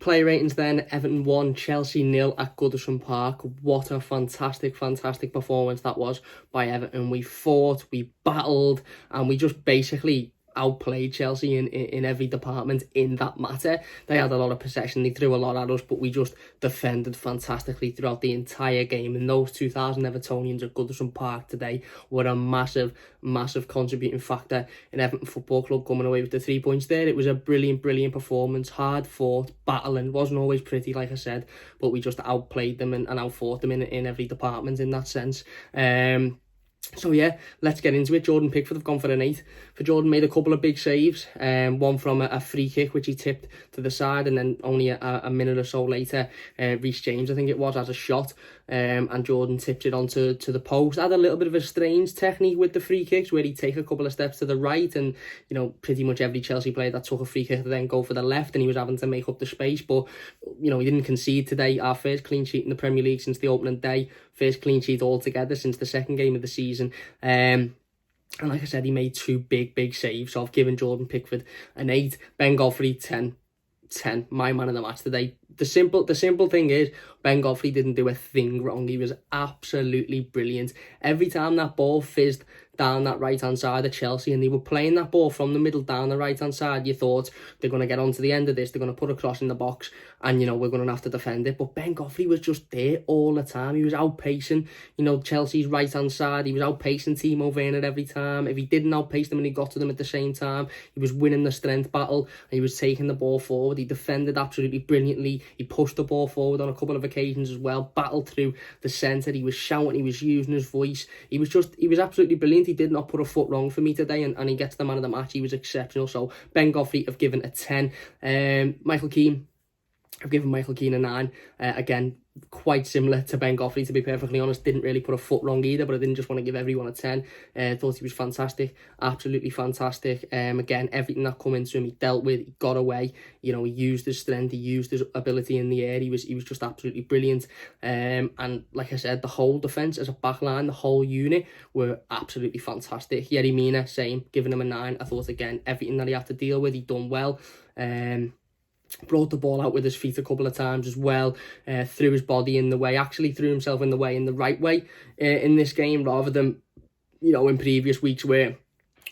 Player ratings then, Everton 1, Chelsea 0 at Goodison Park. What a fantastic performance that was by Everton. We fought, we battled, and we just basically outplayed Chelsea in every department in that matter. They had a lot of possession, they threw a lot at us, but we just defended fantastically throughout the entire game. And those 2,000 Evertonians at Goodison Park today were a massive contributing factor in Everton Football Club coming away with the 3 points there. It was a brilliant performance, hard fought, battling, wasn't always pretty like I said, but we just outplayed them and outfought them in every department in that sense. So yeah, let's get into it. Jordan Pickford have gone for an 8. For Jordan, made a couple of big saves. One from a free kick which he tipped to the side, and then only a minute or so later, Reece James, I think it was, has a shot, and Jordan tips it onto the post. Had a little bit of a strange technique with the free kicks where he'd take a couple of steps to the right, and pretty much every Chelsea player that took a free kick to then go for the left, and he was having to make up the space. But he didn't concede today. Our first clean sheet in the Premier League since the opening day. First clean sheet altogether since the second game of the season. And like I said, he made 2 big saves. So I've given Jordan Pickford an 8. Ben Godfrey 10. My man of the match today. The simple thing is, Ben Godfrey didn't do a thing wrong. He was absolutely brilliant. Every time that ball fizzed down that right-hand side of Chelsea, and they were playing that ball from the middle down the right-hand side, you thought they're going to get onto the end of this, they're going to put a cross in the box, and we're going to have to defend it. But Ben Godfrey was just there all the time. He was outpacing Chelsea's right-hand side. He was outpacing Timo Werner every time. If he didn't outpace them and he got to them at the same time, he was winning the strength battle, and he was taking the ball forward. He defended absolutely brilliantly. He pushed the ball forward on a couple of occasions as well, battled through the centre. He was shouting, he was using his voice. He was absolutely brilliant. He did not put a foot wrong for me today, and he gets the man of the match. He was exceptional. So Ben Godfrey have given a 10. Michael Keane, I've given Michael Keane a 9. Again, quite similar to Ben Godfrey, to be perfectly honest. Didn't really put a foot wrong either, but I didn't just want to give everyone a 10. Thought he was fantastic, absolutely fantastic. Again, everything that come into him, he dealt with, he got away. He used his strength, he used his ability in the air. He was just absolutely brilliant. And like I said, the whole defence as a back line, the whole unit were absolutely fantastic. Yerry Mina, same, giving him a 9. I thought, again, everything that he had to deal with, he done well. Brought the ball out with his feet a couple of times as well, threw his body in the way, actually threw himself in the way in the right way in this game, rather than in previous weeks where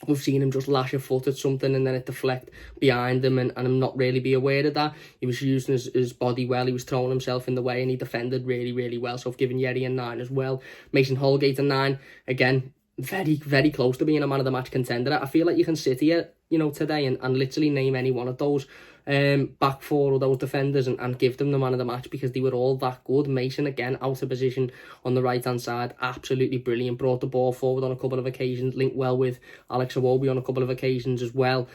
we've seen him just lash a foot at something and then it deflect behind him and him not really be aware of that. He was using his body well, he was throwing himself in the way, and he defended really well. So I've given Yerry a 9 as well. Mason Holgate a 9. Again, very close to being a man of the match contender. I feel like you can sit here today and literally name any one of those back four or those defenders and give them the man of the match, because they were all that good. Mason, again, out of position on the right hand side, absolutely brilliant. Brought the ball forward on a couple of occasions, linked well with Alex Iwobi on a couple of occasions as well.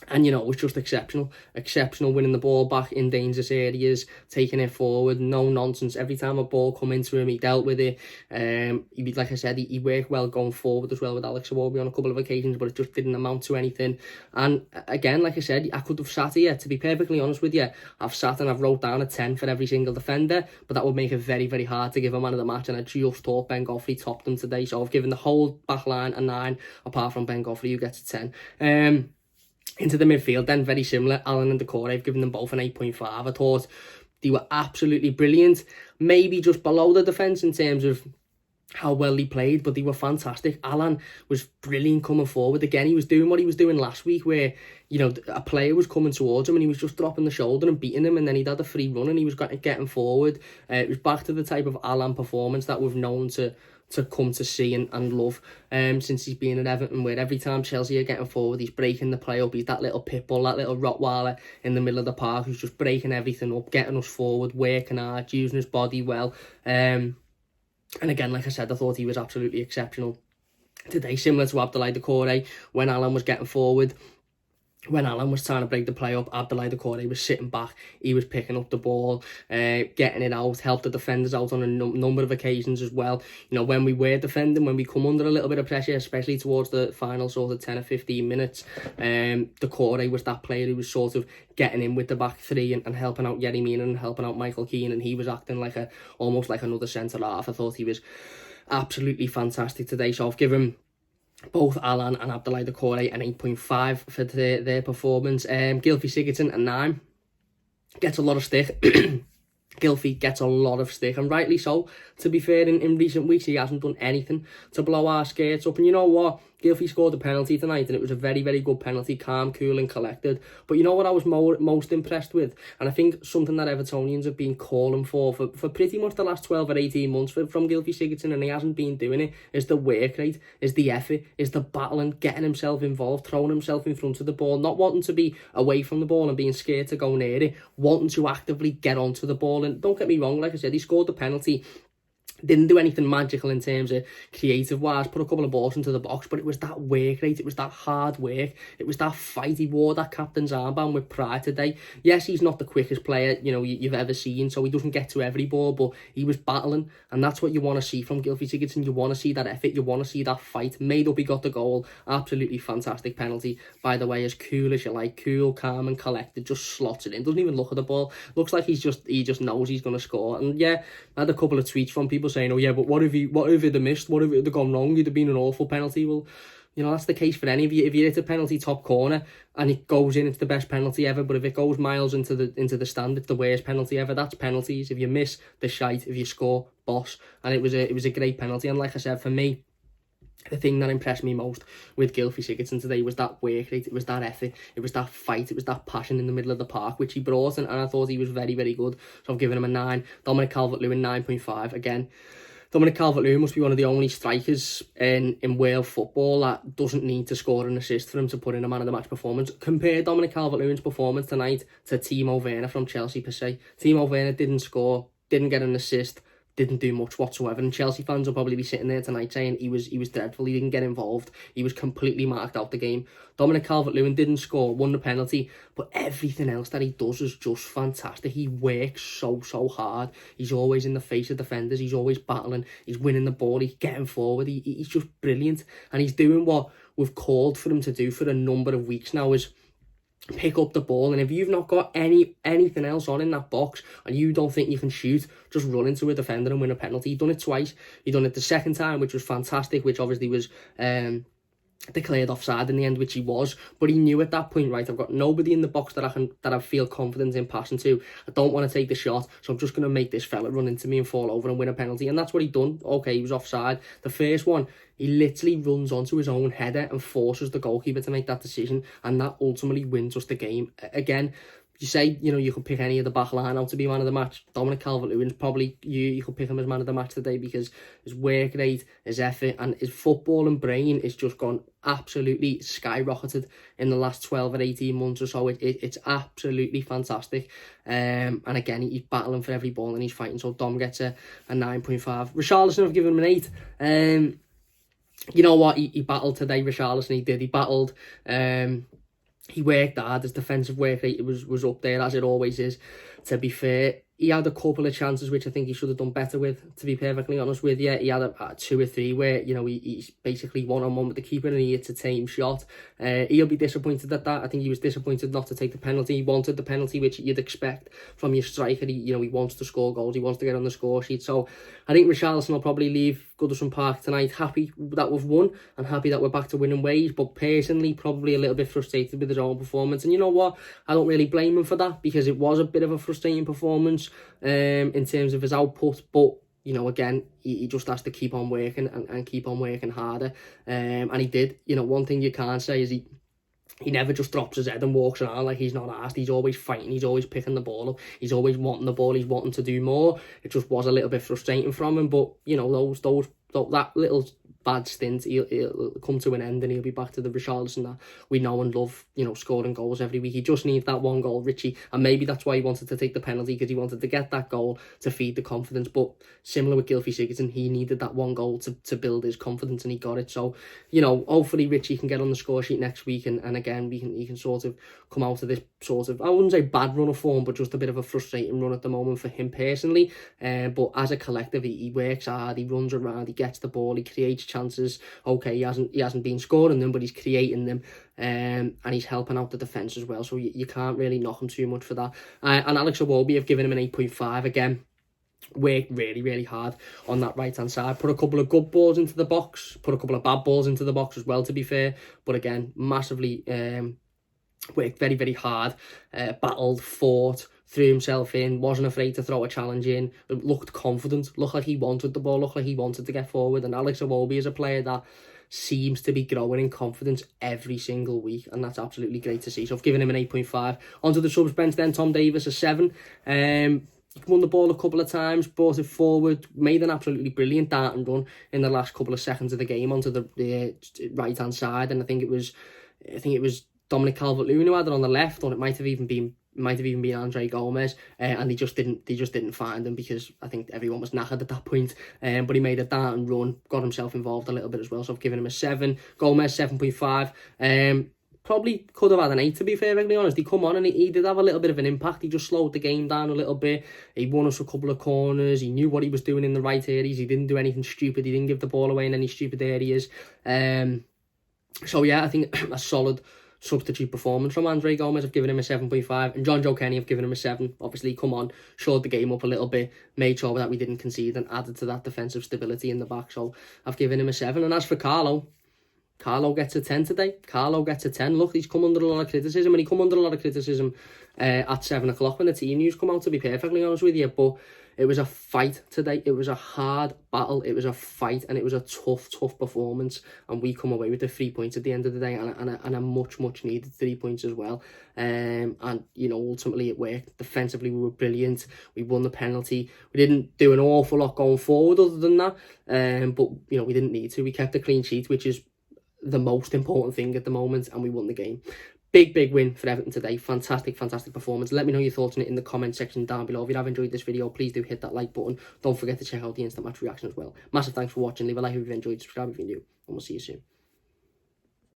And it was just exceptional winning the ball back in dangerous areas, taking it forward, no nonsense. Every time a ball come into him, he dealt with it. Like I said, he worked well going forward as well with Alex Iwobi on a couple of occasions, but it just didn't amount to anything. And again, like I said, I could have sat here, to be perfectly honest with you, I've sat and I've wrote down a 10 for every single defender, but that would make it very hard to give a man of the match, and I just thought Ben Godfrey topped them today. So I've given the whole back line a 9, apart from Ben Godfrey, who gets a 10. Into the midfield then, very similar. Alan and Decore, I've given them both an 8.5. I thought they were absolutely brilliant. Maybe just below the defence in terms of how well he played, but they were fantastic. Alan was brilliant coming forward. Again, he was doing what he was doing last week, where a player was coming towards him and he was just dropping the shoulder and beating him, and then he'd had a free run and he was getting forward. It was back to the type of Alan performance that we've known to come to see and love since he's been at Everton, where every time Chelsea are getting forward, he's breaking the play up. He's that little pit bull, that little Rottweiler in the middle of the park who's just breaking everything up, getting us forward, working hard, using his body well. And again, like I said, I thought he was absolutely exceptional today, similar to Abdoulaye Doucouré. When Alan was getting forward, when Alan was trying to break the play up, Abdoulaye Doucouré was sitting back. He was picking up the ball, getting it out, helped the defenders out on a number of occasions as well. When we were defending, when we come under a little bit of pressure, especially towards the final sort of 10 or 15 minutes, Doucouré was that player who was sort of getting in with the back three and helping out Yerry Mina and helping out Michael Keane, and he was acting like almost like another centre-half. I thought he was absolutely fantastic today. So I've given both Alan and Abdoulaye Doucouré an 8.5 for their performance. Gylfi Sigurdsson a 9. gets a lot of stick. Gylfi gets a lot of stick, and rightly so. To be fair, in recent weeks, he hasn't done anything to blow our skirts up. And you know what? Gylfi scored a penalty tonight, and it was a very, very good penalty, calm, cool and collected. But you know what I was most impressed with? And I think something that Evertonians have been calling for pretty much the last 12 or 18 months from Gylfi Sigurdsson, and he hasn't been doing it, is the work rate, is the effort, is the battling, getting himself involved, throwing himself in front of the ball, not wanting to be away from the ball and being scared to go near it, wanting to actively get onto the ball. And don't get me wrong, like I said, he scored the penalty. Didn't do anything magical in terms of creative-wise, put a couple of balls into the box, but it was that work rate, it was that hard work, it was that fight. He wore that captain's armband with pride today. Yes, he's not the quickest player, you've ever seen, so he doesn't get to every ball, but he was battling, and that's what you want to see from Gylfi Sigurdsson. You want to see that effort, you want to see that fight. Made up, he got the goal. Absolutely fantastic penalty, by the way, as cool as you like, cool, calm and collected, just slots it in, doesn't even look at the ball, looks like he just knows he's going to score. And yeah, I had a couple of tweets from people saying, oh yeah, but what if they'd missed? What if it'd gone wrong? It'd have been an awful penalty. Well, that's the case for any of you. If you hit a penalty top corner and it goes in, it's the best penalty ever. But if it goes miles into the stand, it's the worst penalty ever. That's penalties. If you miss, the shite. If you score, boss. And it was a great penalty. And like I said, for me, the thing that impressed me most with Gylfi Sigurdsson today was that work rate, it was that effort, it was that fight, it was that passion in the middle of the park, which he brought, and I thought he was very, very good. So I've given him a 9. Dominic Carvalho 9.5. Again, Dominic Carvalho must be one of the only strikers in world football that doesn't need to score an assist for him to put in a man-of-the-match performance. Compare Dominic Calvert-Lewin's performance tonight to Timo Werner from Chelsea per se. Timo Werner didn't score, didn't get an assist, didn't do much whatsoever, and Chelsea fans will probably be sitting there tonight saying he was dreadful, he didn't get involved, he was completely marked out the game. Dominic Calvert-Lewin didn't score, won the penalty, but everything else that he does is just fantastic. He works so hard, he's always in the face of defenders, he's always battling, he's winning the ball, he's getting forward, he's just brilliant, and he's doing what we've called for him to do for a number of weeks now, is pick up the ball. And if you've not got anything else on in that box and you don't think you can shoot, just run into a defender and win a penalty. He's done it twice. He done it the second time, which was fantastic, which obviously was declared offside in the end, which he was, but he knew at that point, right, I've got nobody in the box that I feel confident in passing to. I don't want to take the shot, so I'm just going to make this fella run into me and fall over and win a penalty. And that's what he done. Okay, he was offside. The first one, he literally runs onto his own header and forces the goalkeeper to make that decision, and that ultimately wins us the game. Again, you say, you could pick any of the back line out to be man of the match. Dominic Calvert-Lewin's probably, you could pick him as man of the match today, because his work rate, his effort and his football and brain is just gone absolutely skyrocketed in the last 12 or 18 months or so. It's absolutely fantastic. And again, he's battling for every ball and he's fighting. So Dom gets a 9.5. Richarlison, I've given him an 8. You know what? He battled today, Richarlison. He did. He battled. He worked hard. His defensive work rate was up there, as it always is. To be fair, he had a couple of chances which I think he should have done better with, to be perfectly honest with you. He had a 2 or 3 where, he's basically one-on-one with the keeper and he hits a tame shot. He'll be disappointed at that. I think he was disappointed not to take the penalty. He wanted the penalty, which you'd expect from your striker. He wants to score goals. He wants to get on the score sheet. So I think Richarlison will probably leave Goodison Park tonight happy that we've won and happy that we're back to winning ways, but personally probably a little bit frustrated with his own performance. And you know what? I don't really blame him for that, because it was a bit of a frustrating performance in terms of his output, but again, he just has to keep on working and keep on working harder, and he did. One thing you can't say is he never just drops his head and walks around like he's not asked. He's always fighting, he's always picking the ball up, he's always wanting the ball, he's wanting to do more. It just was a little bit frustrating from him, but that little bad stint, he'll come to an end and he'll be back to the Richarlison that we know and love, scoring goals every week. He just needs that one goal, Richie, and maybe that's why he wanted to take the penalty, because he wanted to get that goal to feed the confidence. But similar with Gylfi Sigurdsson, he needed that one goal to build his confidence, and he got it. So, hopefully Richie can get on the score sheet next week, and again, he can sort of come out of this sort of, I wouldn't say bad run of form, but just a bit of a frustrating run at the moment for him personally. But as a collective, he works hard, he runs around, he gets the ball, he creates chances. Okay, he hasn't been scoring them, but he's creating them, and he's helping out the defence as well. So you can't really knock him too much for that. And Alex Iwobi, I've given him an 8.5 again. Worked really hard on that right hand side, put a couple of good balls into the box, put a couple of bad balls into the box as well, to be fair, but again, massively worked very hard, battled, fought, threw himself in, wasn't afraid to throw a challenge in, looked confident, looked like he wanted the ball, looked like he wanted to get forward. And Alex Iwobi is a player that seems to be growing in confidence every single week, and that's absolutely great to see. So I've given him an 8.5. Onto the subs bench then, Tom Davies, a 7. He won the ball a couple of times, brought it forward, made an absolutely brilliant dart and run in the last couple of seconds of the game onto the right hand side, and I think it was Dominic Carvalho who had it on the left, or it might have even been Andre Gomez, and they just didn't find him because I think everyone was knackered at that point. But he made a dart and run, got himself involved a little bit as well. So I've given him a 7. Gomez 7.5. Probably could have had an 8, to be perfectly honest. He come on and he did have a little bit of an impact. He just slowed the game down a little bit. He won us a couple of corners. He knew what he was doing in the right areas. He didn't do anything stupid. He didn't give the ball away in any stupid areas. So yeah, I think a solid substitute performance from Andre Gomez. I've given him a 7.5, and John Joe Kenny, I've given him a 7. Obviously, come on, showed the game up a little bit, made sure that we didn't concede, and added to that defensive stability in the back. So I've given him a 7. And as for Carlo gets a 10 today. Carlo gets a 10. Look, he's come under a lot of criticism, and he come under a lot of criticism at 7 o'clock when the team news come out, to be perfectly honest with you. But it was a fight today. It was a hard battle. It was a fight, and it was a tough performance. And we come away with the 3 points at the end of the day, and a much needed 3 points as well. And you know, ultimately it worked. Defensively, we were brilliant. We won the penalty. We didn't do an awful lot going forward other than that. But you know, we didn't need to. We kept a clean sheet, which is the most important thing at the moment, and we won the game. Big win for Everton today. Fantastic performance. Let me know your thoughts on it in the comment section down below. If you have enjoyed this video, please do hit that like button. Don't forget to check out the instant match reaction as well. Massive thanks for watching. Leave a like if you've enjoyed, subscribe if you're new, and we'll see you soon.